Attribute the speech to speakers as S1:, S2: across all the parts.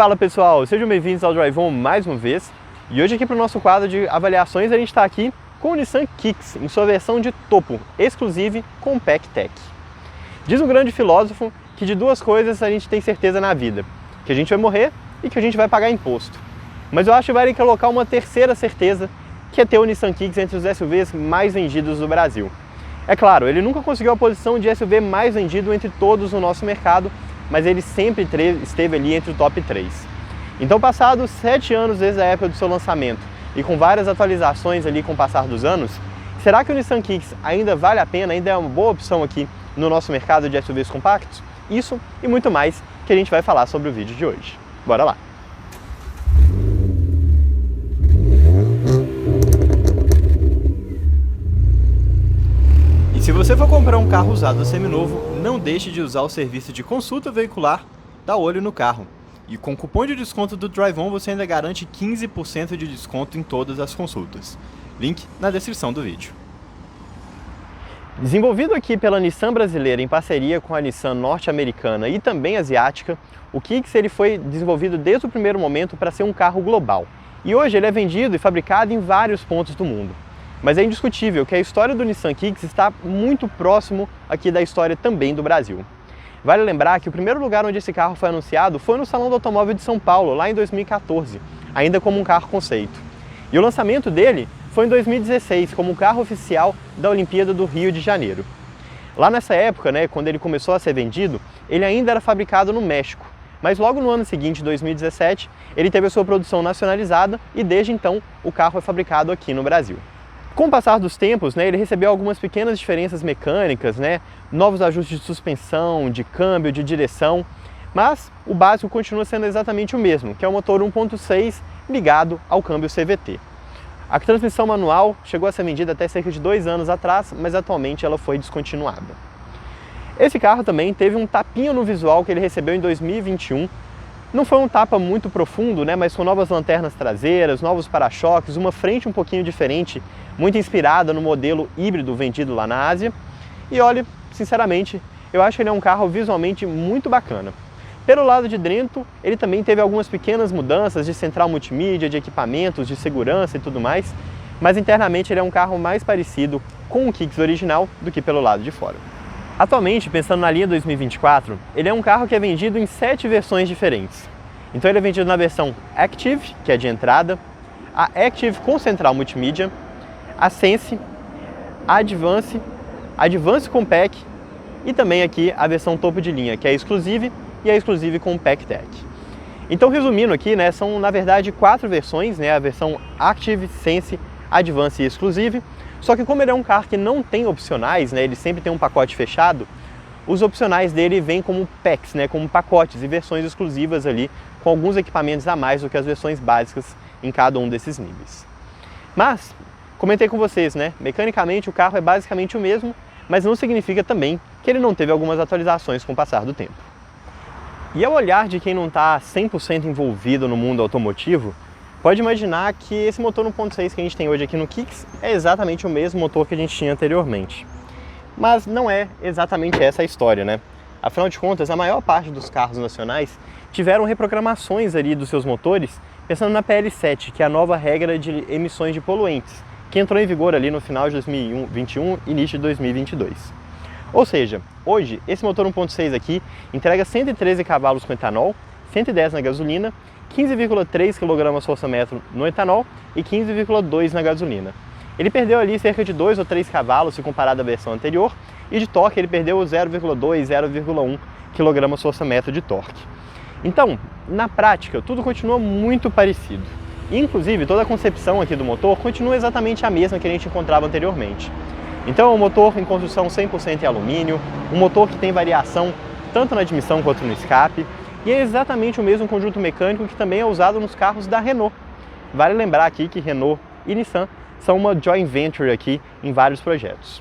S1: Fala pessoal, sejam bem-vindos ao Drive On mais uma vez. E hoje aqui para o nosso quadro de avaliações a gente está aqui com o Nissan Kicks em sua versão de topo, Exclusive Compact Tech. Diz um grande filósofo que de duas coisas a gente tem certeza na vida, que a gente vai morrer e que a gente vai pagar imposto. Mas eu acho que vale colocar uma terceira certeza, que é ter o Nissan Kicks entre os SUVs mais vendidos do Brasil. É claro, ele nunca conseguiu a posição de SUV mais vendido entre todos no nosso mercado, mas ele sempre esteve ali entre o top 3. Então, passados 7 anos desde a época do seu lançamento e com várias atualizações ali com o passar dos anos, será que o Nissan Kicks ainda vale a pena, ainda é uma boa opção aqui no nosso mercado de SUVs compactos? Isso e muito mais que a gente vai falar sobre o vídeo de hoje. Bora lá! Se você for comprar um carro usado seminovo, não deixe de usar o serviço de consulta veicular Dá Olho no Carro. E com o cupom de desconto do Drive On você ainda garante 15% de desconto em todas as consultas. Link na descrição do vídeo. Desenvolvido aqui pela Nissan brasileira em parceria com a Nissan norte-americana e também asiática, o Kicks ele foi desenvolvido desde o primeiro momento para ser um carro global. E hoje ele é vendido e fabricado em vários pontos do mundo. Mas é indiscutível que a história do Nissan Kicks está muito próximo aqui da história também do Brasil. Vale lembrar que o primeiro lugar onde esse carro foi anunciado foi no Salão do Automóvel de São Paulo, lá em 2014, ainda como um carro conceito. E o lançamento dele foi em 2016, como carro oficial da Olimpíada do Rio de Janeiro. Lá nessa época, quando ele começou a ser vendido, ele ainda era fabricado no México. Mas logo no ano seguinte, 2017, ele teve a sua produção nacionalizada e desde então o carro é fabricado aqui no Brasil. Com o passar dos tempos, ele recebeu algumas pequenas diferenças mecânicas, novos ajustes de suspensão, de câmbio, de direção, mas o básico continua sendo exatamente o mesmo, que é o motor 1.6 ligado ao câmbio CVT. A transmissão manual chegou a ser vendida até cerca de 2 anos atrás, mas atualmente ela foi descontinuada. Esse carro também teve um tapinha no visual que ele recebeu em 2021. Não foi um tapa muito profundo, mas com novas lanternas traseiras, novos para-choques, uma frente um pouquinho diferente, muito inspirada no modelo híbrido vendido lá na Ásia. E olha, sinceramente, eu acho que ele é um carro visualmente muito bacana. Pelo lado de dentro, ele também teve algumas pequenas mudanças de central multimídia, de equipamentos, de segurança e tudo mais, mas internamente ele é um carro mais parecido com o Kicks original do que pelo lado de fora. Atualmente, pensando na linha 2024, ele é um carro que é vendido em 7 versões diferentes. Então ele é vendido na versão Active, que é de entrada, a Active com central multimídia, a Sense, a Advance, a Advance Compact e também aqui a versão topo de linha, que é a Exclusive e a Exclusive Compact Tech. Então, resumindo aqui, são na verdade 4 versões, a versão Active, Sense, Advance e Exclusive. Só que como ele é um carro que não tem opcionais, ele sempre tem um pacote fechado, os opcionais dele vêm como packs, como pacotes e versões exclusivas ali, com alguns equipamentos a mais do que as versões básicas em cada um desses níveis. Mas, comentei com vocês, mecanicamente o carro é basicamente o mesmo, mas não significa também que ele não teve algumas atualizações com o passar do tempo. E ao olhar de quem não está 100% envolvido no mundo automotivo, pode imaginar que esse motor 1.6 que a gente tem hoje aqui no Kicks é exatamente o mesmo motor que a gente tinha anteriormente. Mas não é exatamente essa a história, Afinal de contas, a maior parte dos carros nacionais tiveram reprogramações ali dos seus motores, pensando na PL7, que é a nova regra de emissões de poluentes, que entrou em vigor ali no final de 2021 e início de 2022. Ou seja, hoje, esse motor 1.6 aqui entrega 113 cavalos com etanol, 110 na gasolina, 15,3 kgfm no etanol e 15,2 na gasolina. Ele perdeu ali cerca de 2 ou 3 cavalos se comparado à versão anterior, e de torque ele perdeu 0,2, 0,1 kgfm de torque. Então, na prática, tudo continua muito parecido. Inclusive, toda a concepção aqui do motor continua exatamente a mesma que a gente encontrava anteriormente. Então, é um motor em construção 100% em alumínio, um motor que tem variação tanto na admissão quanto no escape, e é exatamente o mesmo conjunto mecânico que também é usado nos carros da Renault. Vale lembrar aqui que Renault e Nissan são uma joint venture aqui em vários projetos.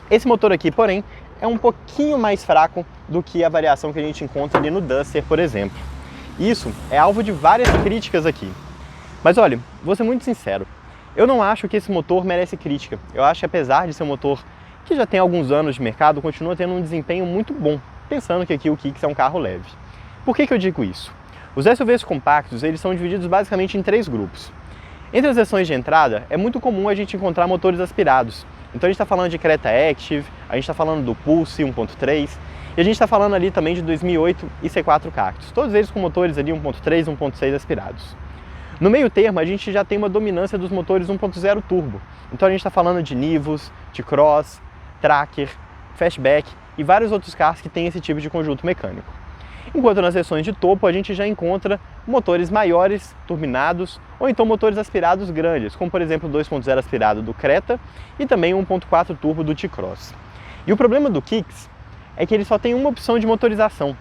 S1: Esse motor aqui, porém, é um pouquinho mais fraco do que a variação que a gente encontra ali no Duster, por exemplo. Isso é alvo de várias críticas aqui. Mas olha, vou ser muito sincero, eu não acho que esse motor merece crítica. Eu acho que apesar de ser um motor que já tem alguns anos de mercado, continua tendo um desempenho muito bom, pensando que aqui o Kicks é um carro leve. Por que eu digo isso? Os SUVs compactos, eles são divididos basicamente em 3 grupos. Entre as versões de entrada, é muito comum a gente encontrar motores aspirados. Então a gente está falando de Creta Active, a gente está falando do Pulse 1.3 e a gente está falando ali também de 2008 e C4 Cactus, todos eles com motores ali 1.3 e 1.6 aspirados. No meio termo, a gente já tem uma dominância dos motores 1.0 turbo. Então a gente está falando de Nivus, de Cross, Tracker, Fastback e vários outros carros que têm esse tipo de conjunto mecânico. Enquanto nas versões de topo a gente já encontra motores maiores, turbinados, ou então motores aspirados grandes, como por exemplo o 2.0 aspirado do Creta e também o 1.4 turbo do T-Cross. E o problema do Kicks é que ele só tem uma opção de motorização.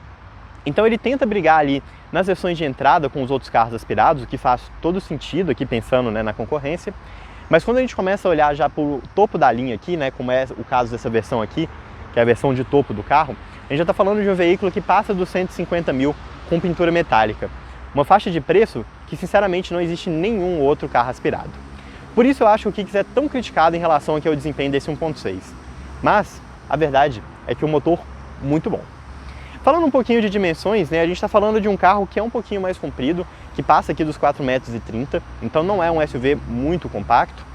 S1: Então ele tenta brigar ali nas versões de entrada com os outros carros aspirados, o que faz todo sentido aqui pensando, né, na concorrência. Mas quando a gente começa a olhar já para o topo da linha aqui, né, como é o caso dessa versão aqui, que é a versão de topo do carro, a gente já está falando de um veículo que passa dos 150 mil com pintura metálica. Uma faixa de preço que sinceramente não existe nenhum outro carro aspirado. Por isso eu acho que o Kicks é tão criticado em relação aqui ao desempenho desse 1.6. Mas a verdade é que o motor muito bom. Falando um pouquinho de dimensões, né, a gente está falando de um carro que é um pouquinho mais comprido, que passa aqui dos 4,30 metros, então não é um SUV muito compacto.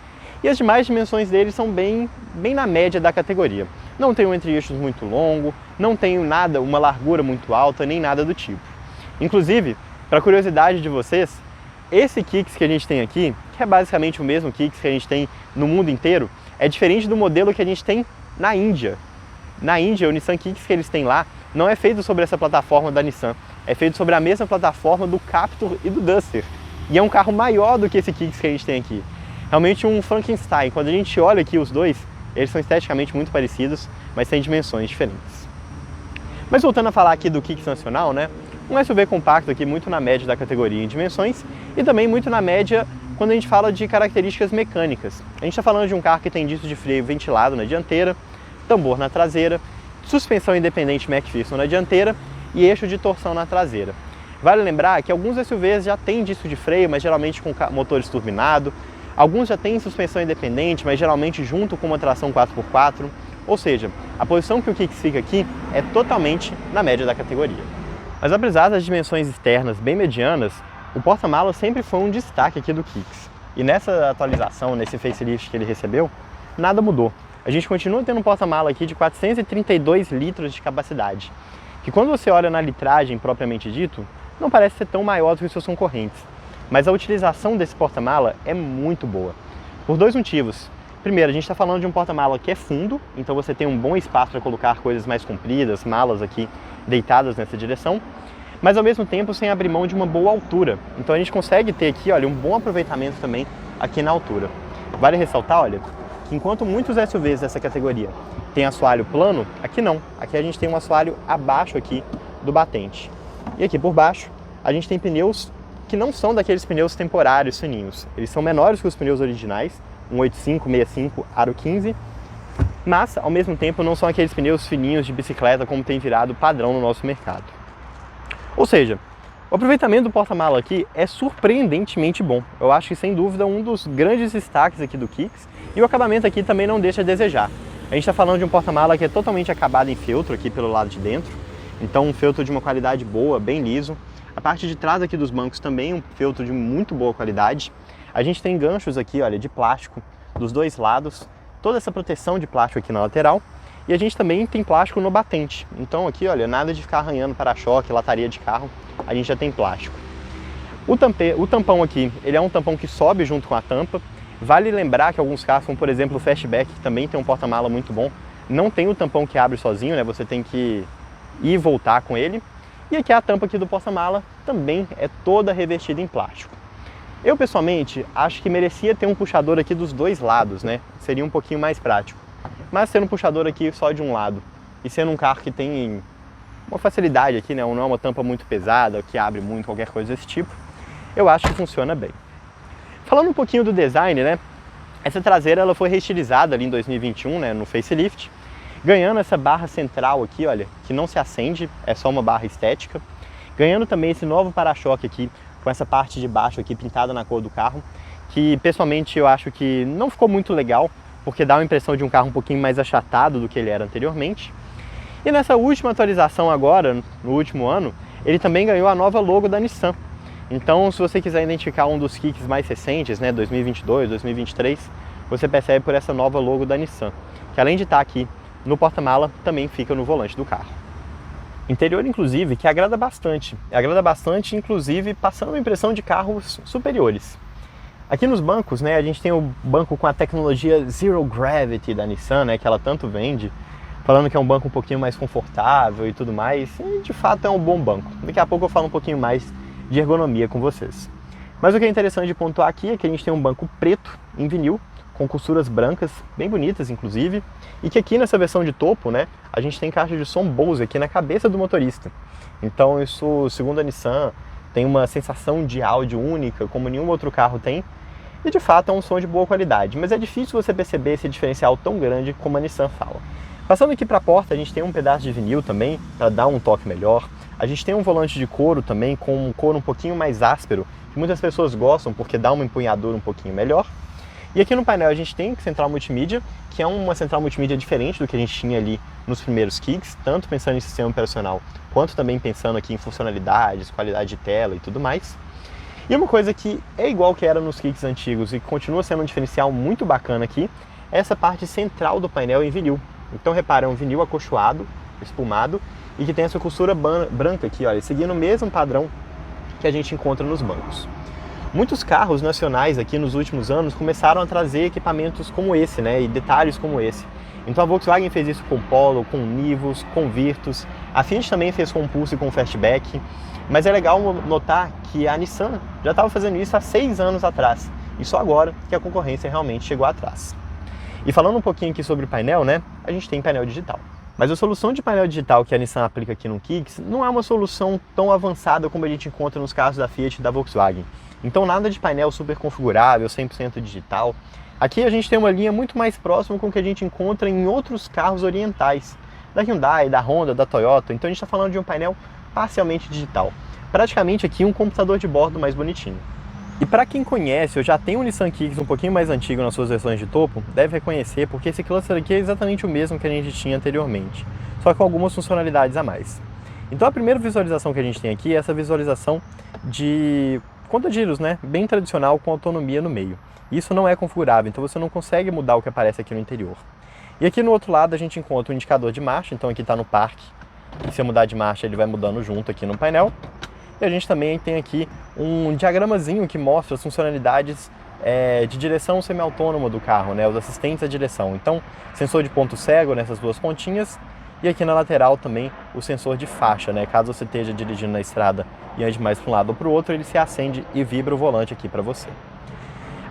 S1: E as demais dimensões dele são bem na média da categoria. Não tem um entre-eixos muito longo, não tem nada, uma largura muito alta, nem nada do tipo. Inclusive, para curiosidade de vocês, esse Kicks que a gente tem aqui, que é basicamente o mesmo Kicks que a gente tem no mundo inteiro, é diferente do modelo que a gente tem na Índia. Na Índia, o Nissan Kicks que eles têm lá não é feito sobre essa plataforma da Nissan, é feito sobre a mesma plataforma do Captur e do Duster. E é um carro maior do que esse Kicks que a gente tem aqui. Realmente um Frankenstein. Quando a gente olha aqui os dois, eles são esteticamente muito parecidos, mas têm dimensões diferentes. Mas voltando a falar aqui do Kicks nacional, né? Um SUV compacto aqui muito na média da categoria em dimensões e também muito na média quando a gente fala de características mecânicas. A gente está falando de um carro que tem disco de freio ventilado na dianteira, tambor na traseira, suspensão independente McPherson na dianteira e eixo de torção na traseira. Vale lembrar que alguns SUVs já têm disco de freio, mas geralmente com motores turbinados. Alguns já têm suspensão independente, mas geralmente junto com uma tração 4x4. Ou seja, a posição que o Kicks fica aqui é totalmente na média da categoria. Mas apesar das dimensões externas bem medianas, o porta-malas sempre foi um destaque aqui do Kicks. E nessa atualização, nesse facelift que ele recebeu, nada mudou. A gente continua tendo um porta-malas aqui de 432 litros de capacidade, que quando você olha na litragem propriamente dito, não parece ser tão maior do que os seus concorrentes. Mas a utilização desse porta-malas é muito boa, por 2 motivos. Primeiro, a gente está falando de um porta-malas que é fundo, então você tem um bom espaço para colocar coisas mais compridas, malas aqui deitadas nessa direção, mas ao mesmo tempo sem abrir mão de uma boa altura. Então a gente consegue ter aqui, olha, um bom aproveitamento também aqui na altura. Vale ressaltar, olha, que enquanto muitos SUVs dessa categoria têm assoalho plano, aqui não. Aqui a gente tem um assoalho abaixo aqui do batente. E aqui por baixo a gente tem pneus que não são daqueles pneus temporários fininhos. Eles são menores que os pneus originais, 185, 65, aro 15, mas ao mesmo tempo não são aqueles pneus fininhos de bicicleta como tem virado padrão no nosso mercado. Ou seja, o aproveitamento do porta-malas aqui é surpreendentemente bom. Eu acho que sem dúvida um dos grandes destaques aqui do Kicks, e o acabamento aqui também não deixa a desejar. A gente está falando de um porta-malas que é totalmente acabado em feltro aqui pelo lado de dentro, então um feltro de uma qualidade boa, bem liso. A parte de trás aqui dos bancos também um feltro de muito boa qualidade. A gente tem ganchos aqui, olha, de plástico dos 2 lados, toda essa proteção de plástico aqui na lateral. E a gente também tem plástico no batente. Então aqui, olha, nada de ficar arranhando para-choque, lataria de carro, a gente já tem plástico. O tampão aqui, ele é um tampão que sobe junto com a tampa. Vale lembrar que alguns carros, como por exemplo o Fastback, que também tem um porta-malas muito bom, não tem o tampão que abre sozinho, né? Você tem que ir e voltar com ele. E aqui a tampa aqui do porta-malas também é toda revestida em plástico. Eu pessoalmente acho que merecia ter um puxador aqui dos 2 lados, né? Seria um pouquinho mais prático. Mas sendo um puxador aqui só de um lado e sendo um carro que tem uma facilidade aqui, né? Não é uma tampa muito pesada, que abre muito, qualquer coisa desse tipo, eu acho que funciona bem. Falando um pouquinho do design, né? Essa traseira ela foi reestilizada ali em 2021, né? No facelift, ganhando essa barra central aqui, olha, que não se acende, é só uma barra estética. Ganhando também esse novo para-choque aqui, com essa parte de baixo aqui pintada na cor do carro, que pessoalmente eu acho que não ficou muito legal, porque dá uma impressão de um carro um pouquinho mais achatado do que ele era anteriormente. E nessa última atualização agora, no último ano, ele também ganhou a nova logo da Nissan. Então, se você quiser identificar um dos Kicks mais recentes, né, 2022, 2023, você percebe por essa nova logo da Nissan, que além de estar aqui no porta-mala, também fica no volante do carro. Interior, inclusive, que agrada bastante, inclusive, passando uma impressão de carros superiores. Aqui nos bancos, né, a gente tem o banco com a tecnologia Zero Gravity da Nissan, né, que ela tanto vende, falando que é um banco um pouquinho mais confortável e tudo mais, e de fato é um bom banco. Daqui a pouco eu falo um pouquinho mais de ergonomia com vocês. Mas o que é interessante de pontuar aqui é que a gente tem um banco preto em vinil, com costuras brancas, bem bonitas inclusive, e que aqui nessa versão de topo, né, a gente tem caixa de som Bose aqui na cabeça do motorista. Então isso, segundo a Nissan, tem uma sensação de áudio única, como nenhum outro carro tem, e de fato é um som de boa qualidade, mas é difícil você perceber esse diferencial tão grande como a Nissan fala. Passando aqui para a porta, a gente tem um pedaço de vinil também, para dar um toque melhor. A gente tem um volante de couro também, com um couro um pouquinho mais áspero, que muitas pessoas gostam porque dá uma empunhadura um pouquinho melhor. E aqui no painel a gente tem central multimídia, que é uma central multimídia diferente do que a gente tinha ali nos primeiros Kicks, tanto pensando em sistema operacional, quanto também pensando aqui em funcionalidades, qualidade de tela e tudo mais. E uma coisa que é igual que era nos Kicks antigos e continua sendo um diferencial muito bacana aqui, é essa parte central do painel em vinil. Então repara, é um vinil acolchoado, espumado, e que tem essa costura branca aqui, olha, seguindo o mesmo padrão que a gente encontra nos bancos. Muitos carros nacionais aqui nos últimos anos começaram a trazer equipamentos como esse, né, e detalhes como esse. Então a Volkswagen fez isso com o Polo, com o Nivus, com o Virtus, a Fiat também fez com o Pulse e com o Fastback, mas é legal notar que a Nissan já estava fazendo isso há 6 anos atrás, e só agora que a concorrência realmente chegou atrás. E falando um pouquinho aqui sobre o painel, né, a gente tem painel digital. Mas a solução de painel digital que a Nissan aplica aqui no Kicks não é uma solução tão avançada como a gente encontra nos carros da Fiat e da Volkswagen. Então nada de painel super configurável, 100% digital. Aqui a gente tem uma linha muito mais próxima com o que a gente encontra em outros carros orientais, da Hyundai, da Honda, da Toyota. Então a gente está falando de um painel parcialmente digital. Praticamente aqui um computador de bordo mais bonitinho. E para quem conhece ou já tem um Nissan Kicks um pouquinho mais antigo nas suas versões de topo, deve reconhecer porque esse cluster aqui é exatamente o mesmo que a gente tinha anteriormente, só com algumas funcionalidades a mais. Então a primeira visualização que a gente tem aqui é essa visualização de conta-giros, né? Bem tradicional, com autonomia no meio. Isso não é configurável, então você não consegue mudar o que aparece aqui no interior. E aqui no outro lado a gente encontra o indicador de marcha, então aqui está no parque, e se eu mudar de marcha ele vai mudando junto aqui no painel. E a gente também tem aqui um diagramazinho que mostra as funcionalidades de direção semi-autônoma do carro, né, os assistentes à direção. Então, sensor de ponto cego nessas duas pontinhas e aqui na lateral também o sensor de faixa, né, caso você esteja dirigindo na estrada e ande mais para um lado ou para o outro, ele se acende e vibra o volante aqui para você.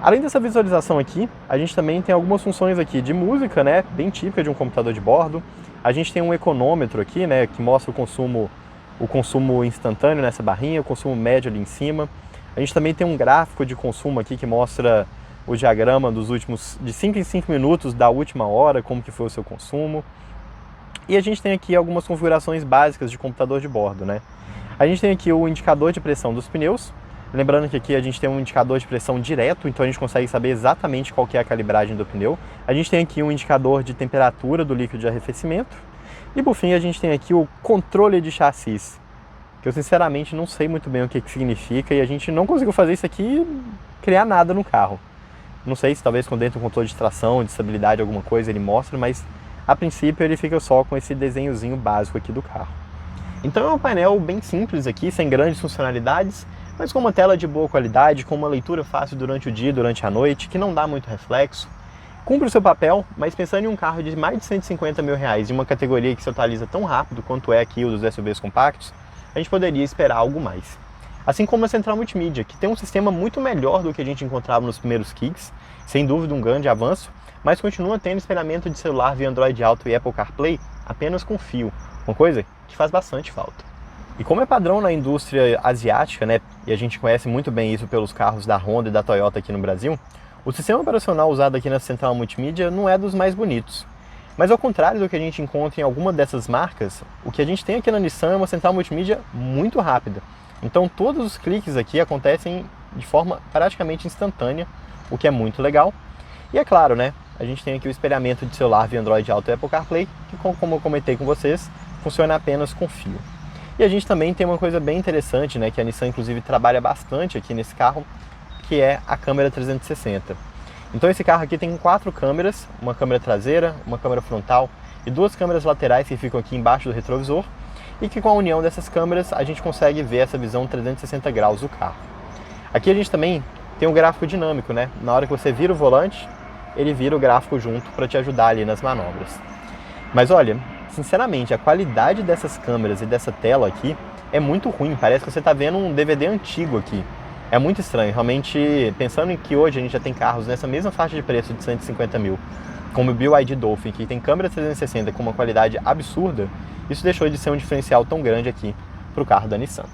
S1: Além dessa visualização aqui, a gente também tem algumas funções aqui de música, né, bem típica de um computador de bordo. A gente tem um econômetro aqui, né, que mostra o consumo instantâneo nessa barrinha, o consumo médio ali em cima. A gente também tem um gráfico de consumo aqui que mostra o diagrama dos últimos, de 5 em 5 minutos da última hora, como que foi o seu consumo. E a gente tem aqui algumas configurações básicas de computador de bordo, né? A gente tem aqui o indicador de pressão dos pneus. Lembrando que aqui a gente tem um indicador de pressão direto, então a gente consegue saber exatamente qual que é a calibragem do pneu. A gente tem aqui um indicador de temperatura do líquido de arrefecimento. E por fim a gente tem aqui o controle de chassis, que eu sinceramente não sei muito bem o que significa e a gente não conseguiu fazer isso aqui e criar nada no carro. Não sei se talvez com dentro do controle de tração, de estabilidade, alguma coisa ele mostra, mas a princípio ele fica só com esse desenhozinho básico aqui do carro. Então é um painel bem simples aqui, sem grandes funcionalidades, mas com uma tela de boa qualidade, com uma leitura fácil durante o dia e durante a noite, que não dá muito reflexo. Cumpre o seu papel, mas pensando em um carro de mais de 150 mil reais, em uma categoria que se atualiza tão rápido quanto é aqui o dos SUVs compactos, a gente poderia esperar algo mais. Assim como a central multimídia, que tem um sistema muito melhor do que a gente encontrava nos primeiros Kicks, sem dúvida um grande avanço, mas continua tendo espelhamento de celular via Android Auto e Apple CarPlay apenas com fio, uma coisa que faz bastante falta. E como é padrão na indústria asiática, né, e a gente conhece muito bem isso pelos carros da Honda e da Toyota aqui no Brasil, o sistema operacional usado aqui na central multimídia não é dos mais bonitos. Mas ao contrário do que a gente encontra em alguma dessas marcas, o que a gente tem aqui na Nissan é uma central multimídia muito rápida. Então todos os cliques aqui acontecem de forma praticamente instantânea, o que é muito legal. E é claro, né, a gente tem aqui o espelhamento de celular via Android Auto e Apple CarPlay, que como eu comentei com vocês, funciona apenas com fio. E a gente também tem uma coisa bem interessante, né, que a Nissan inclusive trabalha bastante aqui nesse carro, que é a câmera 360. Então esse carro aqui tem 4 câmeras, uma câmera traseira, uma câmera frontal e 2 câmeras laterais que ficam aqui embaixo do retrovisor, e que com a união dessas câmeras a gente consegue ver essa visão 360 graus do carro. Aqui a gente também tem um gráfico dinâmico, né? Na hora que você vira o volante, ele vira o gráfico junto para te ajudar ali nas manobras. Mas olha, sinceramente, a qualidade dessas câmeras e dessa tela aqui é muito ruim, parece que você está vendo um DVD antigo aqui. É muito estranho, realmente, pensando em que hoje a gente já tem carros nessa mesma faixa de preço de 150 mil, como o BYD Dolphin, que tem câmera 360 com uma qualidade absurda, isso deixou de ser um diferencial tão grande aqui para o carro da Nissan.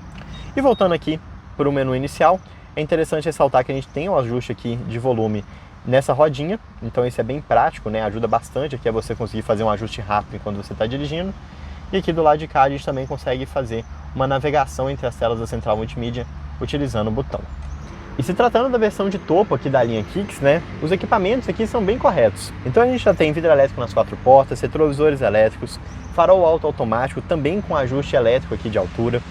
S1: E voltando aqui para o menu inicial, é interessante ressaltar que a gente tem um ajuste aqui de volume nessa rodinha, então isso é bem prático, né? Ajuda bastante aqui a você conseguir fazer um ajuste rápido enquanto você está dirigindo. E aqui do lado de cá a gente também consegue fazer uma navegação entre as telas da central multimídia utilizando o botão. E se tratando da versão de topo aqui da linha Kicks, né, os equipamentos aqui são bem corretos. Então a gente já tem vidro elétrico nas 4 portas, retrovisores elétricos, farol alto automático também com ajuste elétrico aqui de altura,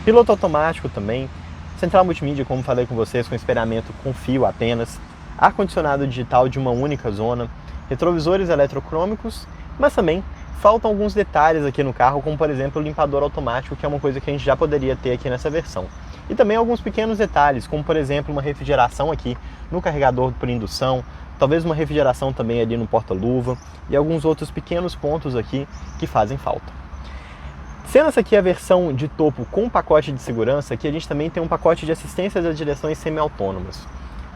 S1: piloto automático também, central multimídia, como falei com vocês, com espelhamento com fio apenas, ar-condicionado digital de uma única zona, retrovisores eletrocrômicos, mas também faltam alguns detalhes aqui no carro, como por exemplo o limpador automático, que é uma coisa que a gente já poderia ter aqui nessa versão. E também alguns pequenos detalhes, como por exemplo uma refrigeração aqui no carregador por indução, talvez uma refrigeração também ali no porta-luva e alguns outros pequenos pontos aqui que fazem falta. Sendo essa aqui a versão de topo com pacote de segurança, aqui a gente também tem um pacote de assistência das direções semi-autônomas.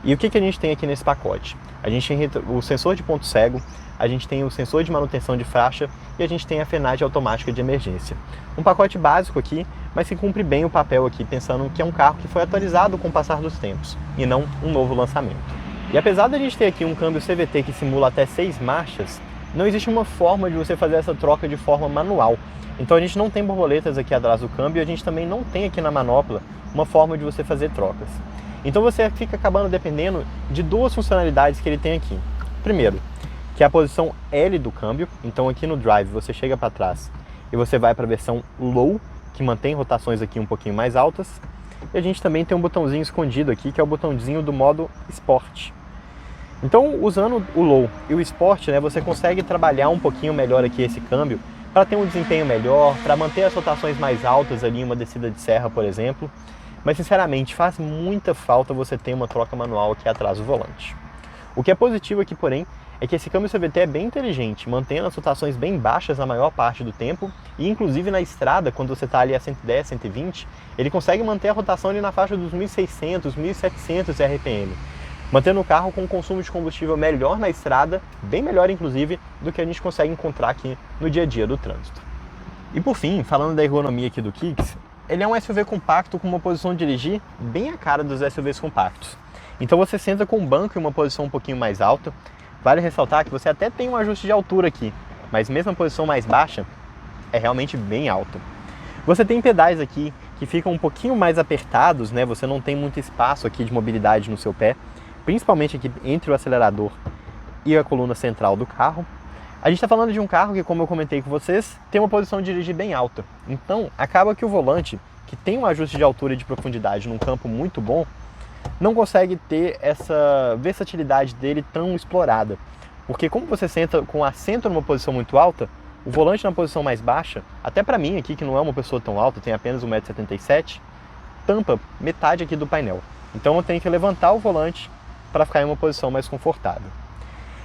S1: E o que a gente tem aqui nesse pacote? A gente tem o sensor de ponto cego, a gente tem o sensor de manutenção de faixa e a gente tem a frenagem automática de emergência. Um pacote básico aqui, mas que cumpre bem o papel aqui, pensando que é um carro que foi atualizado com o passar dos tempos e não um novo lançamento. E apesar de a gente ter aqui um câmbio CVT que simula até 6 marchas, não existe uma forma de você fazer essa troca de forma manual. Então a gente não tem borboletas aqui atrás do câmbio e a gente também não tem aqui na manopla uma forma de você fazer trocas. Então você fica acabando dependendo de 2 funcionalidades que ele tem aqui. Primeiro, que é a posição L do câmbio. Então aqui no Drive você chega para trás e você vai para a versão Low, que mantém rotações aqui um pouquinho mais altas. E a gente também tem um botãozinho escondido aqui, que é o botãozinho do modo Sport. Então, usando o Low e o Sport, né, você consegue trabalhar um pouquinho melhor aqui esse câmbio para ter um desempenho melhor, para manter as rotações mais altas ali em uma descida de serra, por exemplo. Mas, sinceramente, faz muita falta você ter uma troca manual aqui atrás do volante. O que é positivo aqui, porém, é que esse câmbio CVT é bem inteligente, mantendo as rotações bem baixas na maior parte do tempo e inclusive na estrada, quando você está ali a 110, 120, ele consegue manter a rotação ali na faixa dos 1.600, 1.700 RPM, mantendo o carro com um consumo de combustível melhor na estrada, bem melhor inclusive do que a gente consegue encontrar aqui no dia a dia do trânsito. E por fim, falando da ergonomia aqui do Kicks, ele é um SUV compacto com uma posição de dirigir bem a cara dos SUVs compactos. Então você senta com o banco em uma posição um pouquinho mais alta. Vale ressaltar que você até tem um ajuste de altura aqui, mas mesmo a posição mais baixa é realmente bem alta. Você tem pedais aqui que ficam um pouquinho mais apertados, né? Você não tem muito espaço aqui de mobilidade no seu pé, principalmente aqui entre o acelerador e a coluna central do carro. A gente está falando de um carro que, como eu comentei com vocês, tem uma posição de dirigir bem alta. Então, acaba que o volante, que tem um ajuste de altura e de profundidade num campo muito bom, não consegue ter essa versatilidade dele tão explorada. Porque como você senta com o assento numa posição muito alta, o volante na posição mais baixa, até para mim aqui, que não é uma pessoa tão alta, tem apenas 1,77 m, tampa metade aqui do painel. Então eu tenho que levantar o volante para ficar em uma posição mais confortável.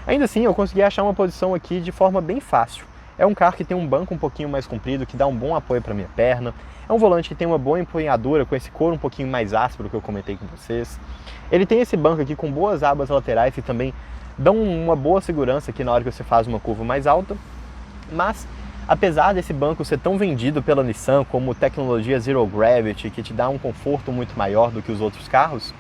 S1: Ainda assim, eu consegui achar uma posição aqui de forma bem fácil. É um carro que tem um banco um pouquinho mais comprido, que dá um bom apoio para minha perna. É um volante que tem uma boa empunhadura, com esse couro um pouquinho mais áspero que eu comentei com vocês. Ele tem esse banco aqui com boas abas laterais que também dão uma boa segurança aqui na hora que você faz uma curva mais alta. Mas, apesar desse banco ser tão vendido pela Nissan como tecnologia Zero Gravity, que te dá um conforto muito maior do que os outros carros,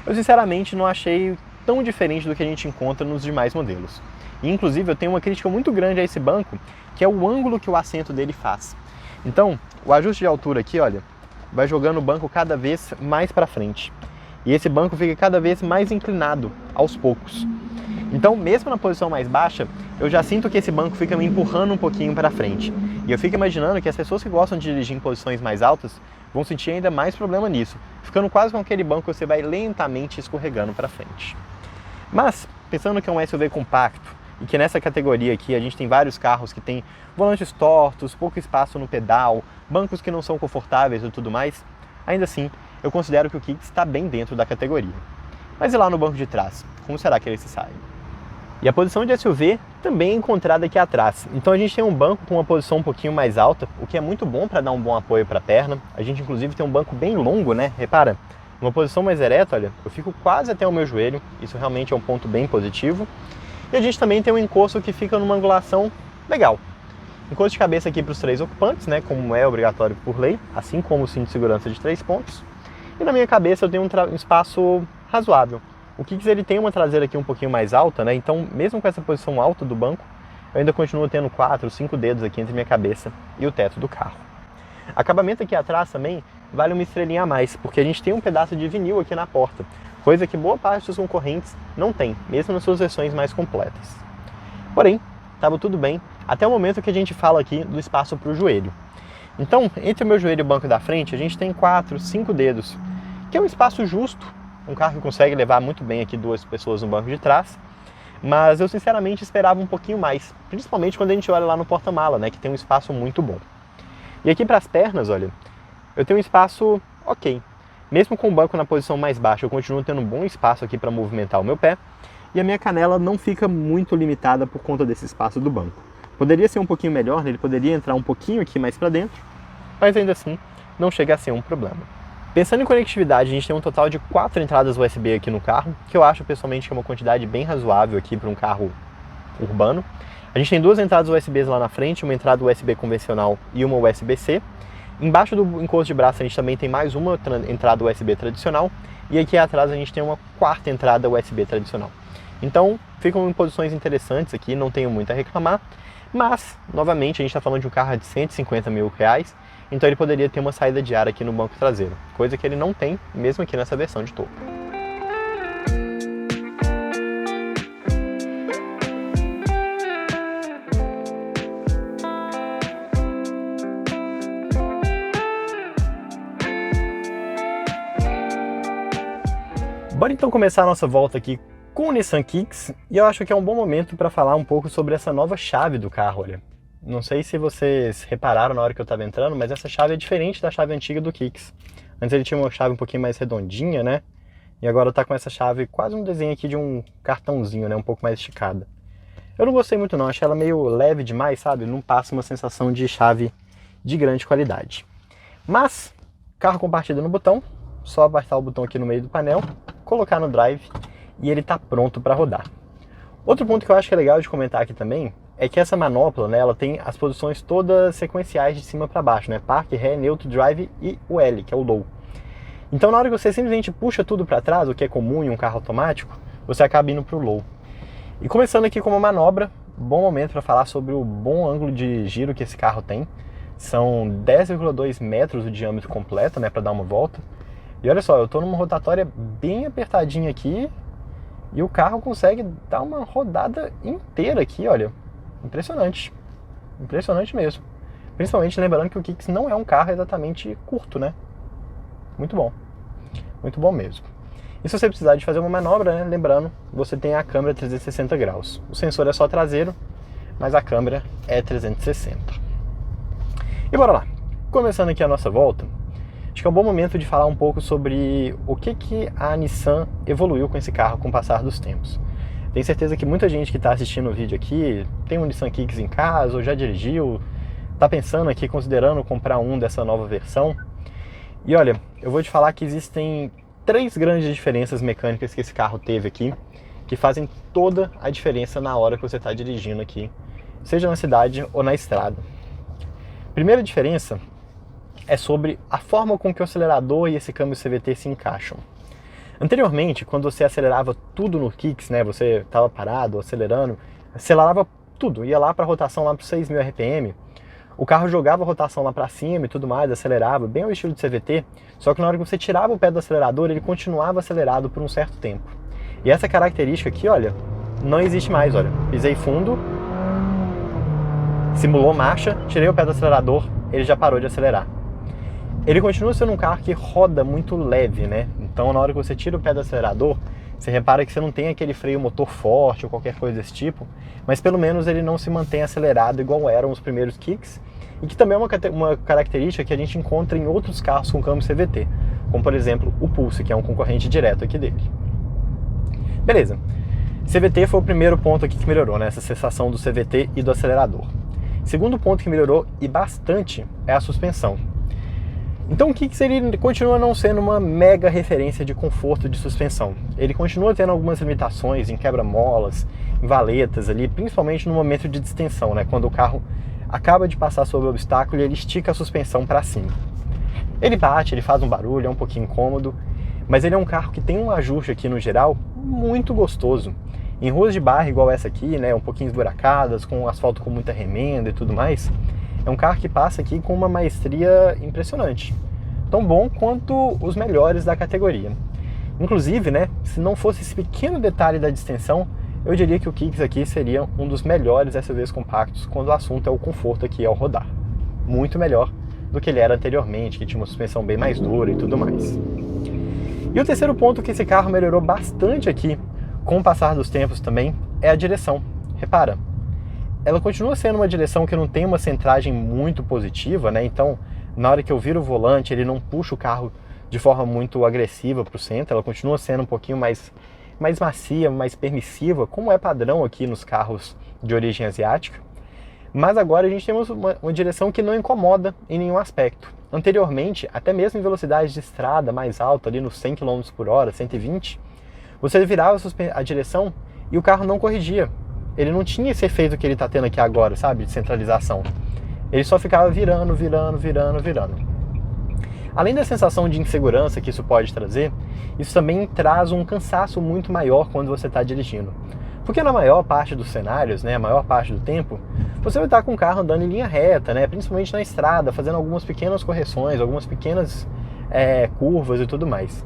S1: eu sinceramente não achei tão diferente do que a gente encontra nos demais modelos. E, inclusive, eu tenho uma crítica muito grande a esse banco, que é o ângulo que o assento dele faz. Então, o ajuste de altura aqui, olha, vai jogando o banco cada vez mais para frente. E esse banco fica cada vez mais inclinado, aos poucos. Então, mesmo na posição mais baixa, eu já sinto que esse banco fica me empurrando um pouquinho para frente. E eu fico imaginando que as pessoas que gostam de dirigir em posições mais altas vão sentir ainda mais problema nisso, ficando quase com aquele banco que você vai lentamente escorregando para frente. Mas, pensando que é um SUV compacto e que nessa categoria aqui a gente tem vários carros que tem volantes tortos, pouco espaço no pedal, bancos que não são confortáveis e tudo mais, ainda assim eu considero que o Kicks está bem dentro da categoria. Mas e lá no banco de trás? Como será que ele se sai? E a posição de SUV também é encontrada aqui atrás. Então a gente tem um banco com uma posição um pouquinho mais alta, o que é muito bom para dar um bom apoio para a perna. A gente inclusive tem um banco bem longo, né? Repara, uma posição mais ereta, olha, eu fico quase até o meu joelho. Isso realmente é um ponto bem positivo. E a gente também tem um encosto que fica numa angulação legal. Encosto de cabeça aqui para os 3 ocupantes, né? Como é obrigatório por lei, assim como o cinto de segurança de 3 pontos. E na minha cabeça eu tenho um espaço razoável. O Kicks ele tem uma traseira aqui um pouquinho mais alta, né? Então, mesmo com essa posição alta do banco, eu ainda continuo tendo 4, 5 dedos aqui entre minha cabeça e o teto do carro. Acabamento aqui atrás também vale uma estrelinha a mais, porque a gente tem um pedaço de vinil aqui na porta, coisa que boa parte dos concorrentes não tem, mesmo nas suas versões mais completas. Porém, estava tudo bem, até o momento que a gente fala aqui do espaço para o joelho. Então, entre o meu joelho e o banco da frente, a gente tem 4, 5 dedos, que é um espaço justo. Um carro que consegue levar muito bem aqui 2 pessoas no banco de trás, mas eu sinceramente esperava um pouquinho mais, principalmente quando a gente olha lá no porta-mala, né, que tem um espaço muito bom. E aqui para as pernas, olha, eu tenho um espaço ok. Mesmo com o banco na posição mais baixa, eu continuo tendo um bom espaço aqui para movimentar o meu pé, e a minha canela não fica muito limitada por conta desse espaço do banco. Poderia ser um pouquinho melhor, né? Ele poderia entrar um pouquinho aqui mais para dentro, mas ainda assim não chega a ser um problema. Pensando em conectividade, a gente tem um total de 4 entradas USB aqui no carro, que eu acho pessoalmente que é uma quantidade bem razoável aqui para um carro urbano. A gente tem 2 entradas USB lá na frente, uma entrada USB convencional e uma USB-C. Embaixo do encosto de braço a gente também tem mais uma entrada USB tradicional, e aqui atrás a gente tem uma 4ª entrada USB tradicional. Então ficam em posições interessantes aqui, não tenho muito a reclamar, mas novamente a gente está falando de um carro de R$150 mil, então ele poderia ter uma saída de ar aqui no banco traseiro, coisa que ele não tem, mesmo aqui nessa versão de topo. Bora então começar a nossa volta aqui com o Nissan Kicks, e eu acho que é um bom momento para falar um pouco sobre essa nova chave do carro, olha. Não sei se vocês repararam na hora que eu estava entrando, mas essa chave é diferente da chave antiga do Kicks. Antes ele tinha uma chave um pouquinho mais redondinha, né? E agora está com essa chave quase um desenho aqui de um cartãozinho, né? Um pouco mais esticada. Eu não gostei muito não, achei ela meio leve demais, sabe? Não passa uma sensação de chave de grande qualidade. Mas, carro com partida no botão, só apertar o botão aqui no meio do painel, colocar no drive e ele está pronto para rodar. Outro ponto que eu acho que é legal de comentar aqui também é que essa manopla, né, ela tem as posições todas sequenciais de cima para baixo, né? Park, Ré, Neutro, Drive e o L, que é o Low. Então na hora que você simplesmente puxa tudo para trás, o que é comum em um carro automático, você acaba indo para o Low. E começando aqui com uma manobra, bom momento para falar sobre o bom ângulo de giro que esse carro tem. São 10,2 metros o diâmetro completo, né, para dar uma volta. E olha só, eu estou numa rotatória bem apertadinha aqui e o carro consegue dar uma rodada inteira aqui, olha. Impressionante. Impressionante mesmo. Principalmente lembrando que o Kicks não é um carro exatamente curto, né? Muito bom. Muito bom mesmo. E se você precisar de fazer uma manobra, né, lembrando, você tem a câmera 360 graus. O sensor é só traseiro, mas a câmera é 360. E bora lá. Começando aqui a nossa volta, acho que é um bom momento de falar um pouco sobre o que a Nissan evoluiu com esse carro com o passar dos tempos. Tenho certeza que muita gente que está assistindo o vídeo aqui tem um Nissan Kicks em casa, ou já dirigiu, está pensando aqui, considerando comprar um dessa nova versão. E olha, eu vou te falar que existem 3 grandes diferenças mecânicas que esse carro teve aqui, que fazem toda a diferença na hora que você está dirigindo aqui, seja na cidade ou na estrada. Primeira diferença é sobre a forma com que o acelerador e esse câmbio CVT se encaixam. Anteriormente, quando você acelerava tudo no Kicks, né, você estava parado, acelerava tudo, ia lá para a rotação lá para 6.000 RPM, o carro jogava a rotação lá para cima e tudo mais, acelerava, bem ao estilo de CVT, só que na hora que você tirava o pé do acelerador, ele continuava acelerado por um certo tempo. E essa característica aqui, olha, não existe mais, olha, pisei fundo, Simulou marcha, tirei o pé do acelerador, ele já parou de acelerar. Ele continua sendo um carro que roda muito leve, né? Então na hora que você tira o pé do acelerador, você repara que você não tem aquele freio motor forte ou qualquer coisa desse tipo, mas pelo menos ele não se mantém acelerado igual eram os primeiros Kicks, e que também é uma característica que a gente encontra em outros carros com câmbio CVT, como por exemplo o Pulse, que é um concorrente direto aqui dele. Beleza, CVT foi o primeiro ponto aqui que melhorou, né? Essa sensação do CVT e do acelerador. Segundo ponto que melhorou, e bastante, é a suspensão. Então o Kicks ele continua não sendo uma mega referência de conforto de suspensão. Ele continua tendo algumas limitações em quebra-molas, em valetas ali, principalmente no momento de distensão, né? Quando o carro acaba de passar sobre o obstáculo e ele estica a suspensão para cima. Ele bate, ele faz um barulho, é um pouquinho incômodo, mas ele é um carro que tem um ajuste aqui no geral muito gostoso. Em ruas de barro igual essa aqui, né, um pouquinho esburacadas, com asfalto com muita remenda e tudo mais, é um carro que passa aqui com uma maestria impressionante. Tão bom quanto os melhores da categoria. Inclusive, né, se não fosse esse pequeno detalhe da distensão, eu diria que o Kicks aqui seria um dos melhores SUVs compactos quando o assunto é o conforto aqui ao rodar. Muito melhor do que ele era anteriormente, que tinha uma suspensão bem mais dura e tudo mais. E o terceiro ponto que esse carro melhorou bastante aqui, com o passar dos tempos também, é a direção. Repara, ela continua sendo uma direção que não tem uma centragem muito positiva, né? Então, na hora que eu viro o volante, ele não puxa o carro de forma muito agressiva para o centro, ela continua sendo um pouquinho mais macia, mais permissiva, como é padrão aqui nos carros de origem asiática. Mas agora a gente tem uma direção que não incomoda em nenhum aspecto. Anteriormente, até mesmo em velocidade de estrada mais alta, ali nos 100 km por hora, 120, você virava a direção e o carro não corrigia. Ele não tinha esse efeito que ele está tendo aqui agora, sabe, de centralização. Ele só ficava virando. Além da sensação de insegurança que isso pode trazer, isso também traz um cansaço muito maior quando você está dirigindo. Porque na maior parte dos cenários, né, a maior parte do tempo, você vai estar com o carro andando em linha reta, né, principalmente na estrada, fazendo algumas pequenas correções, algumas pequenas curvas e tudo mais.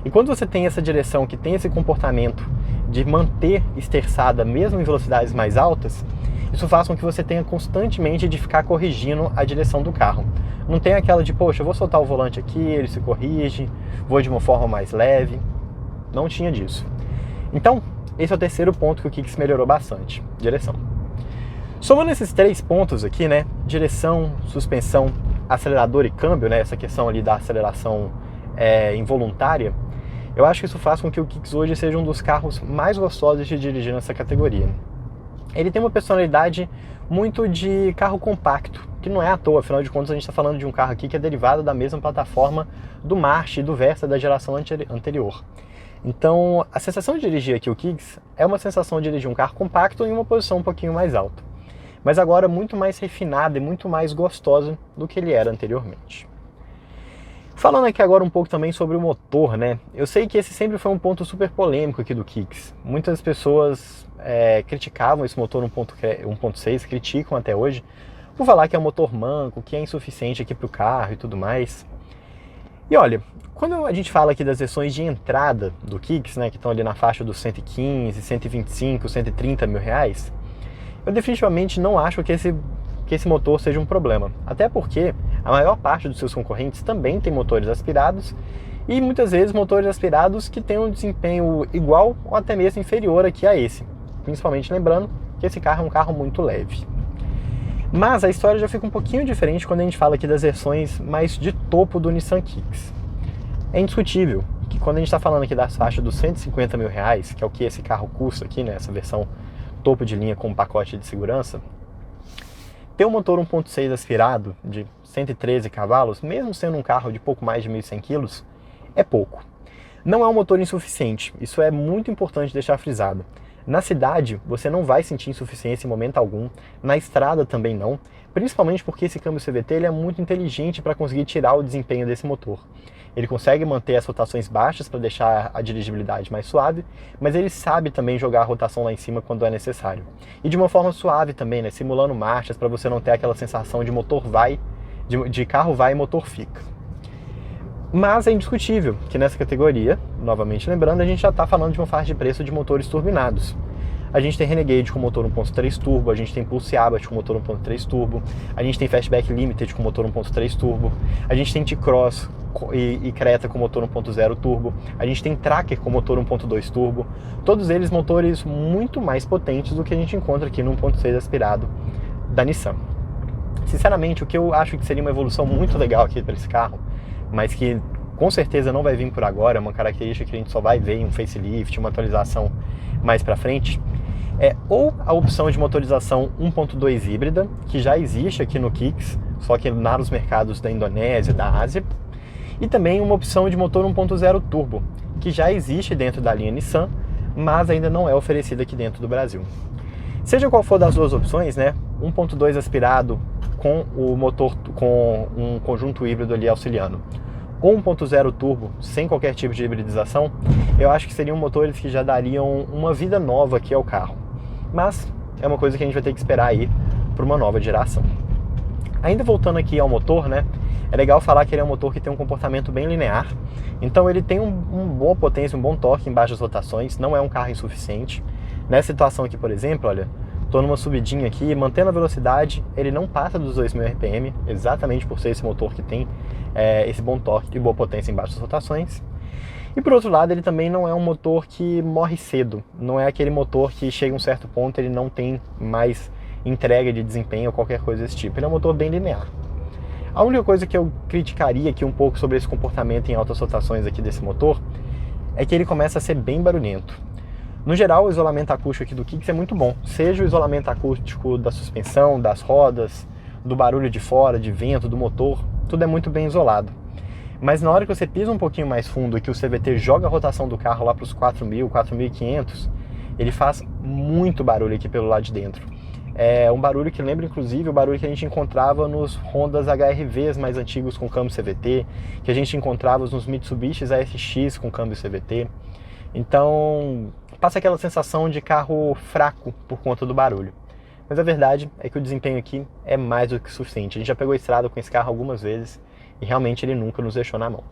S1: E quando você tem essa direção que tem esse comportamento de manter esterçada mesmo em velocidades mais altas, isso faz com que você tenha constantemente de ficar corrigindo a direção do carro. Não tem aquela de, poxa, eu vou soltar o volante aqui, ele se corrige, vou de uma forma mais leve. Não tinha disso. Então, esse é o terceiro ponto que o Kicks melhorou bastante, direção. Somando esses três pontos aqui, né, direção, suspensão, acelerador e câmbio, né, essa questão ali da aceleração involuntária, eu acho que isso faz com que o Kicks hoje seja um dos carros mais gostosos de dirigir nessa categoria. Ele tem uma personalidade muito de carro compacto, que não é à toa, afinal de contas a gente está falando de um carro aqui que é derivado da mesma plataforma do March e do Versa da geração anterior. Então a sensação de dirigir aqui o Kicks é uma sensação de dirigir um carro compacto em uma posição um pouquinho mais alta, mas agora muito mais refinada e muito mais gostosa do que ele era anteriormente. Falando aqui agora um pouco também sobre o motor, né? Eu sei que esse sempre foi um ponto super polêmico aqui do Kicks. Muitas pessoas criticavam esse motor 1.6, criticam até hoje, por falar que é um motor manco, que é insuficiente aqui para o carro e tudo mais. E olha, quando a gente fala aqui das versões de entrada do Kicks, né, que estão ali na faixa dos 115, 125, 130 mil reais, eu definitivamente não acho que esse motor seja um problema. Até porque a maior parte dos seus concorrentes também tem motores aspirados e muitas vezes motores aspirados que têm um desempenho igual ou até mesmo inferior aqui a esse. Principalmente lembrando que esse carro é um carro muito leve. Mas a história já fica um pouquinho diferente quando a gente fala aqui das versões mais de topo do Nissan Kicks. É indiscutível que quando a gente está falando aqui das faixas dos 150 mil reais, que é o que esse carro custa aqui, né, essa versão topo de linha com pacote de segurança, ter um motor 1.6 aspirado de 113 cavalos, mesmo sendo um carro de pouco mais de 1.100 kg, é pouco. Não é um motor insuficiente, isso é muito importante deixar frisado. Na cidade, você não vai sentir insuficiência em momento algum, na estrada também não, principalmente porque esse câmbio CVT ele é muito inteligente para conseguir tirar o desempenho desse motor. Ele consegue manter as rotações baixas para deixar a dirigibilidade mais suave, mas ele sabe também jogar a rotação lá em cima quando é necessário. E de uma forma suave também, né, simulando marchas para você não ter aquela sensação de motor vai, de carro vai e motor fica. Mas é indiscutível que nessa categoria, novamente lembrando, a gente já está falando de uma faixa de preço de motores turbinados. A gente tem Renegade com motor 1.3 turbo, a gente tem Pulse Abarth com motor 1.3 turbo, a gente tem Fastback Limited com motor 1.3 turbo, a gente tem T-Cross e Creta com motor 1.0 turbo, a gente tem Tracker com motor 1.2 turbo, todos eles motores muito mais potentes do que a gente encontra aqui no 1.6 aspirado da Nissan. Sinceramente, o que eu acho que seria uma evolução muito legal aqui para esse carro, mas que com certeza não vai vir por agora, é uma característica que a gente só vai ver em um facelift, uma atualização mais para frente, é ou a opção de motorização 1.2 híbrida, que já existe aqui no Kicks, só que nos mercados da Indonésia, da Ásia, e também uma opção de motor 1.0 turbo, que já existe dentro da linha Nissan, mas ainda não é oferecida aqui dentro do Brasil. Seja qual for das duas opções, né, 1.2 aspirado com o motor com um conjunto híbrido ali auxiliando, ou 1.0 turbo sem qualquer tipo de hibridização, eu acho que seriam motores que já dariam uma vida nova aqui ao carro. Mas é uma coisa que a gente vai ter que esperar aí para uma nova geração. Ainda voltando aqui ao motor, né, é legal falar que ele é um motor que tem um comportamento bem linear, então ele tem uma boa potência, um bom torque em baixas rotações, não é um carro insuficiente. Nessa situação aqui, por exemplo, olha, estou numa subidinha aqui, mantendo a velocidade, ele não passa dos 2.000 RPM, exatamente por ser esse motor que tem esse bom torque e boa potência em baixas rotações. E por outro lado, ele também não é um motor que morre cedo, não é aquele motor que chega a um certo ponto ele não tem mais entrega de desempenho ou qualquer coisa desse tipo, ele é um motor bem linear. A única coisa que eu criticaria aqui um pouco sobre esse comportamento em altas rotações aqui desse motor é que ele começa a ser bem barulhento. No geral, o isolamento acústico aqui do Kicks é muito bom, seja o isolamento acústico da suspensão, das rodas, do barulho de fora, de vento, do motor, tudo é muito bem isolado. Mas na hora que você pisa um pouquinho mais fundo e que o CVT joga a rotação do carro lá para os 4.000, 4.500, ele faz muito barulho aqui pelo lado de dentro. É um barulho que lembra inclusive o barulho que a gente encontrava nos Hondas HR-Vs mais antigos com câmbio CVT, que a gente encontrava nos Mitsubishis ASX com câmbio CVT. Então passa aquela sensação de carro fraco por conta do barulho. Mas a verdade é que o desempenho aqui é mais do que suficiente. A gente já pegou a estrada com esse carro algumas vezes e realmente ele nunca nos deixou na mão.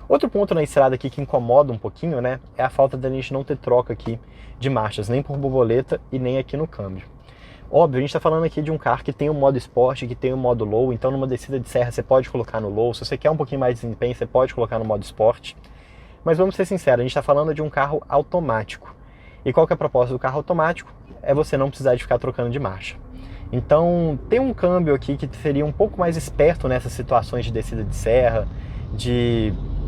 S1: Outro ponto na estrada aqui que incomoda um pouquinho, né, é a falta da gente não ter troca aqui de marchas, nem por borboleta e nem aqui no câmbio. Óbvio, a gente está falando aqui de um carro que tem o modo esporte, que tem o modo low, então numa descida de serra você pode colocar no low, se você quer um pouquinho mais de desempenho você pode colocar no modo esporte. Mas vamos ser sinceros, a gente está falando de um carro automático. E qual que é a proposta do carro automático? É você não precisar de ficar trocando de marcha. Então tem um câmbio aqui que seria um pouco mais esperto nessas situações de descida de serra,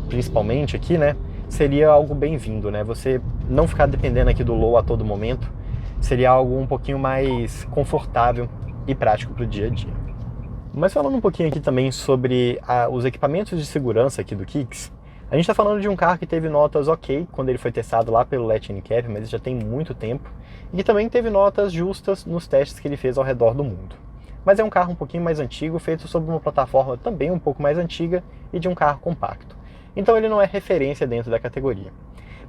S1: principalmente aqui, né? Seria algo bem-vindo, né? Você não ficar dependendo aqui do low a todo momento, seria algo um pouquinho mais confortável e prático para o dia a dia. Mas falando um pouquinho aqui também sobre os equipamentos de segurança aqui do Kicks, a gente está falando de um carro que teve notas ok quando ele foi testado lá pelo Let NCAP, mas já tem muito tempo, e que também teve notas justas nos testes que ele fez ao redor do mundo. Mas é um carro um pouquinho mais antigo, feito sobre uma plataforma também um pouco mais antiga e de um carro compacto. Então ele não é referência dentro da categoria.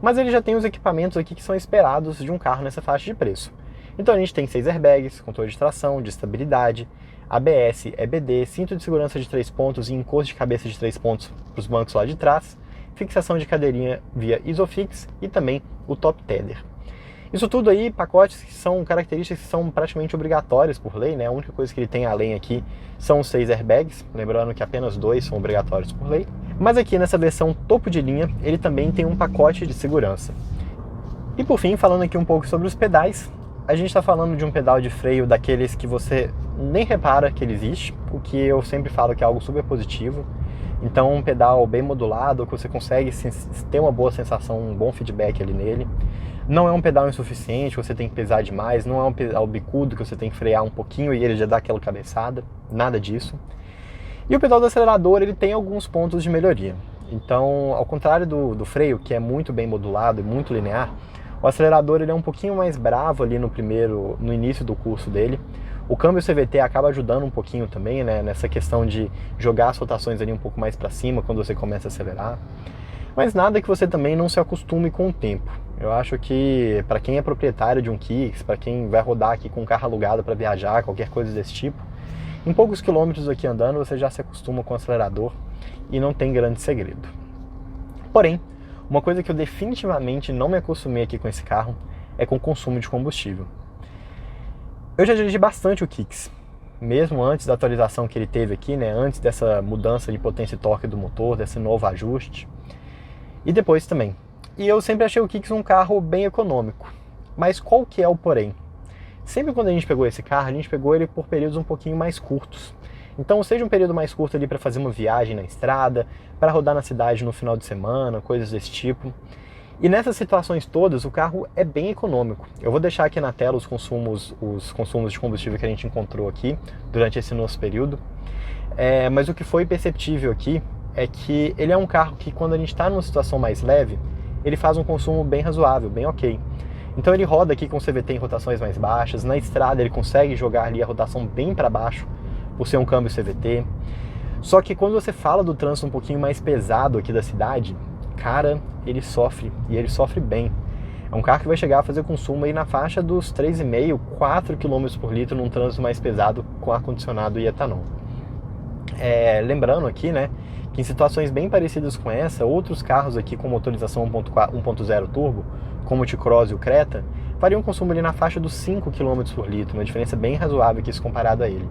S1: Mas ele já tem os equipamentos aqui que são esperados de um carro nessa faixa de preço. Então a gente tem 6 airbags, controle de tração, de estabilidade, ABS, EBD, cinto de segurança de 3 pontos e encosto de cabeça de 3 pontos para os bancos lá de trás, fixação de cadeirinha via Isofix e também o top tether. Isso tudo aí, pacotes que são características que são praticamente obrigatórias por lei, né? A única coisa que ele tem além aqui são os 6 airbags, lembrando que apenas 2 são obrigatórios por lei. Mas aqui nessa versão topo de linha, ele também tem um pacote de segurança. E por fim, falando aqui um pouco sobre os pedais, a gente está falando de um pedal de freio daqueles que você nem repara que ele existe, o que eu sempre falo que é algo super positivo. Então um pedal bem modulado, que você consegue ter uma boa sensação, um bom feedback ali nele. Não é um pedal insuficiente, você tem que pesar demais, não é um pedal bicudo que você tem que frear um pouquinho e ele já dá aquela cabeçada, nada disso. E o pedal do acelerador, ele tem alguns pontos de melhoria. Então, ao contrário do freio, que é muito bem modulado e muito linear, o acelerador ele é um pouquinho mais bravo ali no início do curso dele. O câmbio CVT acaba ajudando um pouquinho também, né, nessa questão de jogar as rotações ali um pouco mais para cima quando você começa a acelerar. Mas nada que você também não se acostume com o tempo. Eu acho que para quem é proprietário de um Kicks, para quem vai rodar aqui com um carro alugado para viajar, qualquer coisa desse tipo, em poucos quilômetros aqui andando você já se acostuma com o acelerador e não tem grande segredo. Porém, uma coisa que eu definitivamente não me acostumei aqui com esse carro é com o consumo de combustível. Eu já dirigi bastante o Kicks, mesmo antes da atualização que ele teve aqui, né, antes dessa mudança de potência e torque do motor, desse novo ajuste, e depois também. E eu sempre achei o Kicks um carro bem econômico. Mas qual que é o porém? Sempre quando a gente pegou esse carro, a gente pegou ele por períodos um pouquinho mais curtos. Então, seja um período mais curto ali para fazer uma viagem na estrada, para rodar na cidade no final de semana, coisas desse tipo. E nessas situações todas, o carro é bem econômico. Eu vou deixar aqui na tela os consumos de combustível que a gente encontrou aqui durante esse nosso período. Mas o que foi perceptível aqui é que ele é um carro que, quando a gente está numa situação mais leve, ele faz um consumo bem razoável, bem ok. Então ele roda aqui com CVT em rotações mais baixas, na estrada ele consegue jogar ali a rotação bem para baixo, por ser um câmbio CVT. Só que quando você fala do trânsito um pouquinho mais pesado aqui da cidade, cara, ele sofre, e ele sofre bem. É um carro que vai chegar a fazer consumo aí na faixa dos 3,5, 4 km por litro num trânsito mais pesado com ar-condicionado e etanol. Lembrando aqui, né, que em situações bem parecidas com essa, outros carros aqui com motorização 1.0 turbo, como o T-Cross e o Creta, fariam consumo ali na faixa dos 5 km por litro, uma diferença bem razoável aqui se comparado a ele.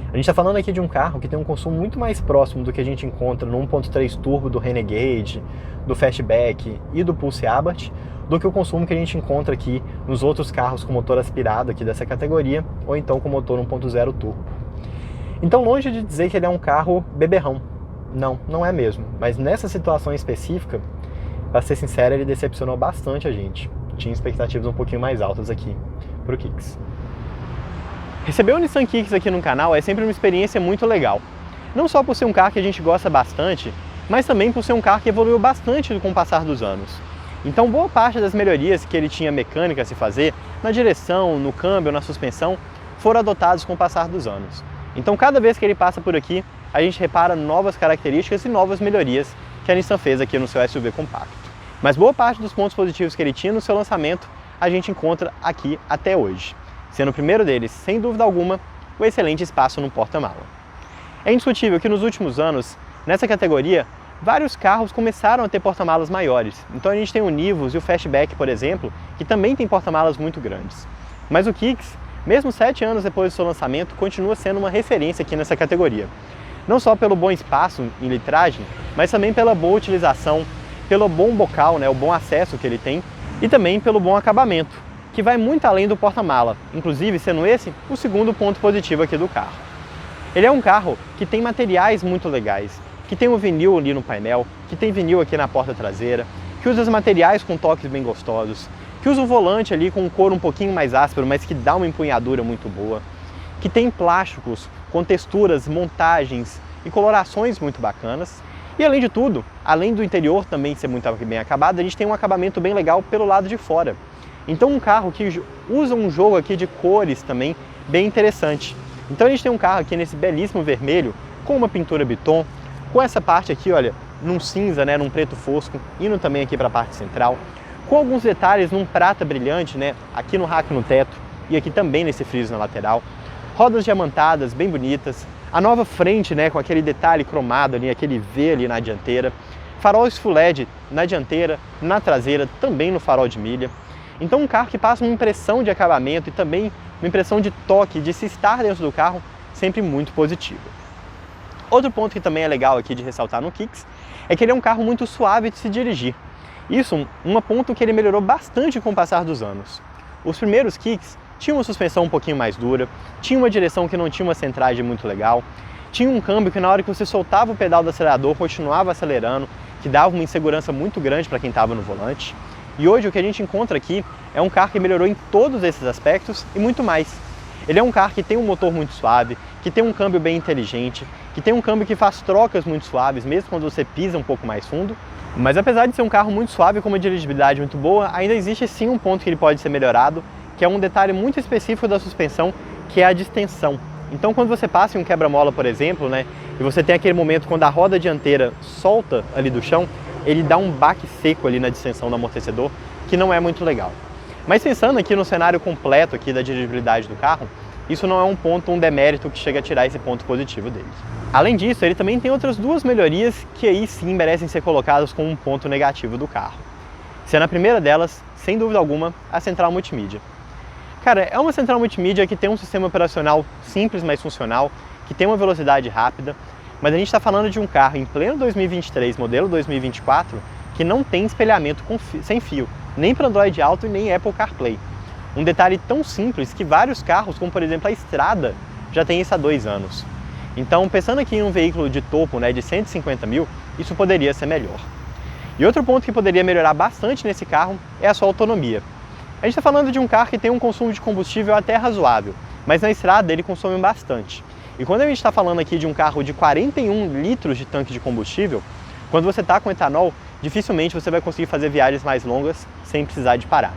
S1: A gente está falando aqui de um carro que tem um consumo muito mais próximo do que a gente encontra no 1.3 turbo do Renegade, do Fastback e do Pulse Abarth, do que o consumo que a gente encontra aqui nos outros carros com motor aspirado aqui dessa categoria, ou então com motor 1.0 turbo. Então, longe de dizer que ele é um carro beberrão. Não é mesmo. Mas nessa situação específica, para ser sincero, ele decepcionou bastante a gente. Tinha expectativas um pouquinho mais altas aqui pro Kicks. Receber o Nissan Kicks aqui no canal é sempre uma experiência muito legal. Não só por ser um carro que a gente gosta bastante, mas também por ser um carro que evoluiu bastante com o passar dos anos. Então, boa parte das melhorias que ele tinha mecânica a se fazer, na direção, no câmbio, na suspensão, foram adotadas com o passar dos anos. Então, cada vez que ele passa por aqui, a gente repara novas características e novas melhorias que a Nissan fez aqui no seu SUV compacto. Mas boa parte dos pontos positivos que ele tinha no seu lançamento, a gente encontra aqui até hoje. Sendo o primeiro deles, sem dúvida alguma, o excelente espaço no porta-mala. É indiscutível que nos últimos anos, nessa categoria, vários carros começaram a ter porta-malas maiores. Então a gente tem o Nivus e o Fastback, por exemplo, que também tem porta-malas muito grandes. Mas o Kicks, mesmo 7 anos depois do seu lançamento, continua sendo uma referência aqui nessa categoria. Não só pelo bom espaço em litragem, mas também pela boa utilização, pelo bom bocal, né, o bom acesso que ele tem, e também pelo bom acabamento, que vai muito além do porta-mala, inclusive sendo esse o segundo ponto positivo aqui do carro. Ele é um carro que tem materiais muito legais, que tem o vinil ali no painel, que tem vinil aqui na porta traseira, que usa os materiais com toques bem gostosos, que usa o volante ali com um couro um pouquinho mais áspero, mas que dá uma empunhadura muito boa, que tem plásticos com texturas, montagens e colorações muito bacanas. E além de tudo, além do interior também ser muito bem acabado, a gente tem um acabamento bem legal pelo lado de fora. Então um carro que usa um jogo aqui de cores também bem interessante. Então a gente tem um carro aqui nesse belíssimo vermelho, com uma pintura Biton, com essa parte aqui, olha, num cinza, né, num preto fosco, indo também aqui para a parte central, com alguns detalhes num prata brilhante, né, aqui no rack no teto e aqui também nesse friso na lateral. Rodas diamantadas, bem bonitas, a nova frente, né, com aquele detalhe cromado ali, aquele V ali na dianteira, faróis Full LED na dianteira, na traseira, também no farol de milha. Então um carro que passa uma impressão de acabamento e também uma impressão de toque, de se estar dentro do carro, sempre muito positiva. Outro ponto que também é legal aqui de ressaltar no Kicks é que ele é um carro muito suave de se dirigir. Isso um ponto que ele melhorou bastante com o passar dos anos. Os primeiros Kicks tinham uma suspensão um pouquinho mais dura, tinha uma direção que não tinha uma centragem muito legal, tinha um câmbio que na hora que você soltava o pedal do acelerador continuava acelerando, que dava uma insegurança muito grande para quem estava no volante. E hoje o que a gente encontra aqui é um carro que melhorou em todos esses aspectos e muito mais. Ele é um carro que tem um motor muito suave, que tem um câmbio bem inteligente, que tem um câmbio que faz trocas muito suaves, mesmo quando você pisa um pouco mais fundo. Mas apesar de ser um carro muito suave com uma dirigibilidade muito boa, ainda existe sim um ponto que ele pode ser melhorado, que é um detalhe muito específico da suspensão, que é a distensão. Então quando você passa em um quebra-mola, por exemplo, né, e você tem aquele momento quando a roda dianteira solta ali do chão, ele dá um baque seco ali na distensão do amortecedor, que não é muito legal. Mas pensando aqui no cenário completo aqui da dirigibilidade do carro, isso não é um demérito que chega a tirar esse ponto positivo dele. Além disso, ele também tem outras duas melhorias que aí sim merecem ser colocadas como um ponto negativo do carro. Sendo a primeira delas, sem dúvida alguma, a central multimídia. Cara, é uma central multimídia que tem um sistema operacional simples, mas funcional, que tem uma velocidade rápida, mas a gente está falando de um carro em pleno 2023, modelo 2024, que não tem espelhamento sem fio, nem para Android Auto e nem Apple CarPlay. Um detalhe tão simples que vários carros, como por exemplo a Strada, já tem isso há 2 anos. Então, pensando aqui em um veículo de topo, de 150 mil, isso poderia ser melhor. E outro ponto que poderia melhorar bastante nesse carro é a sua autonomia. A gente está falando de um carro que tem um consumo de combustível até razoável, mas na estrada ele consome bastante. E quando a gente está falando aqui de um carro de 41 litros de tanque de combustível, quando você está com etanol, dificilmente você vai conseguir fazer viagens mais longas sem precisar de parar.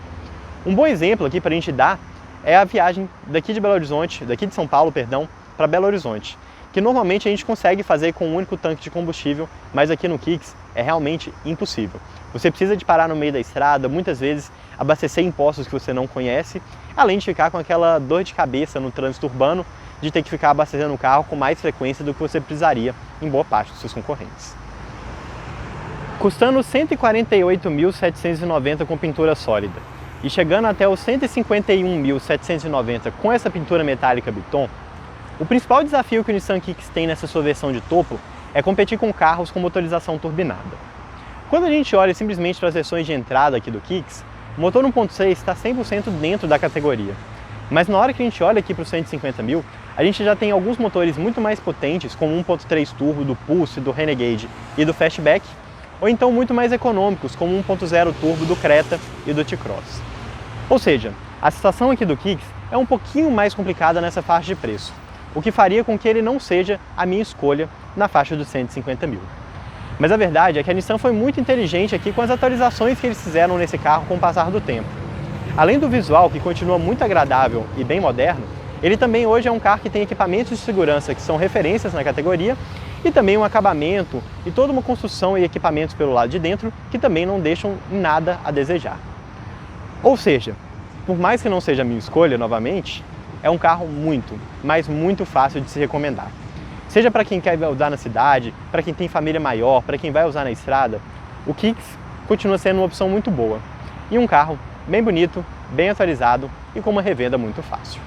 S1: Um bom exemplo aqui para a gente dar é a viagem daqui de São Paulo, para Belo Horizonte, que normalmente a gente consegue fazer com um único tanque de combustível, mas aqui no Kicks é realmente impossível. Você precisa de parar no meio da estrada, muitas vezes abastecer em postos que você não conhece, além de ficar com aquela dor de cabeça no trânsito urbano de ter que ficar abastecendo o carro com mais frequência do que você precisaria em boa parte dos seus concorrentes. Custando R$ 148.790 com pintura sólida e chegando até os R$ 151.790 com essa pintura metálica Biton, o principal desafio que o Nissan Kicks tem nessa sua versão de topo é competir com carros com motorização turbinada. Quando a gente olha simplesmente para as versões de entrada aqui do Kicks, o motor 1.6 está 100% dentro da categoria. Mas na hora que a gente olha aqui para os 150 mil, a gente já tem alguns motores muito mais potentes, como o 1.3 turbo do Pulse, do Renegade e do Fastback, ou então muito mais econômicos, como o 1.0 turbo do Creta e do T-Cross. Ou seja, a situação aqui do Kicks é um pouquinho mais complicada nessa faixa de preço, o que faria com que ele não seja a minha escolha na faixa dos 150 mil. Mas a verdade é que a Nissan foi muito inteligente aqui com as atualizações que eles fizeram nesse carro com o passar do tempo. Além do visual, que continua muito agradável e bem moderno, ele também hoje é um carro que tem equipamentos de segurança que são referências na categoria e também um acabamento e toda uma construção e equipamentos pelo lado de dentro que também não deixam nada a desejar. Ou seja, por mais que não seja a minha escolha novamente, é um carro muito, mas muito fácil de se recomendar. Seja para quem quer usar na cidade, para quem tem família maior, para quem vai usar na estrada, o Kicks continua sendo uma opção muito boa. E um carro bem bonito, bem atualizado e com uma revenda muito fácil.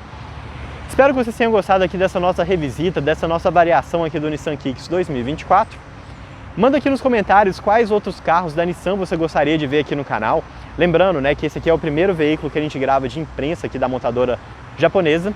S1: Espero que vocês tenham gostado aqui dessa nossa revisita, dessa nossa variação aqui do Nissan Kicks 2024. Manda aqui nos comentários quais outros carros da Nissan você gostaria de ver aqui no canal. Lembrando, que esse aqui é o primeiro veículo que a gente grava de imprensa aqui da montadora japonesa.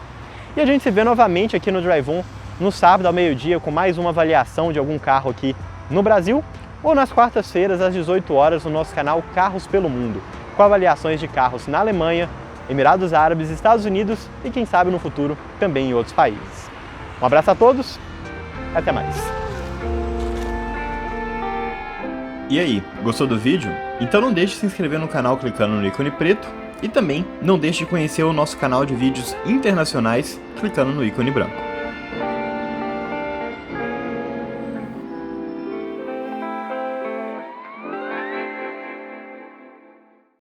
S1: E a gente se vê novamente aqui no Drive-On no sábado ao meio-dia com mais uma avaliação de algum carro aqui no Brasil ou nas quartas-feiras às 18 horas no nosso canal Carros pelo Mundo, com avaliações de carros na Alemanha, Emirados Árabes, Estados Unidos e quem sabe no futuro também em outros países. Um abraço a todos, até mais! E aí, gostou do vídeo? Então não deixe de se inscrever no canal clicando no ícone preto e também não deixe de conhecer o nosso canal de vídeos internacionais clicando no ícone branco.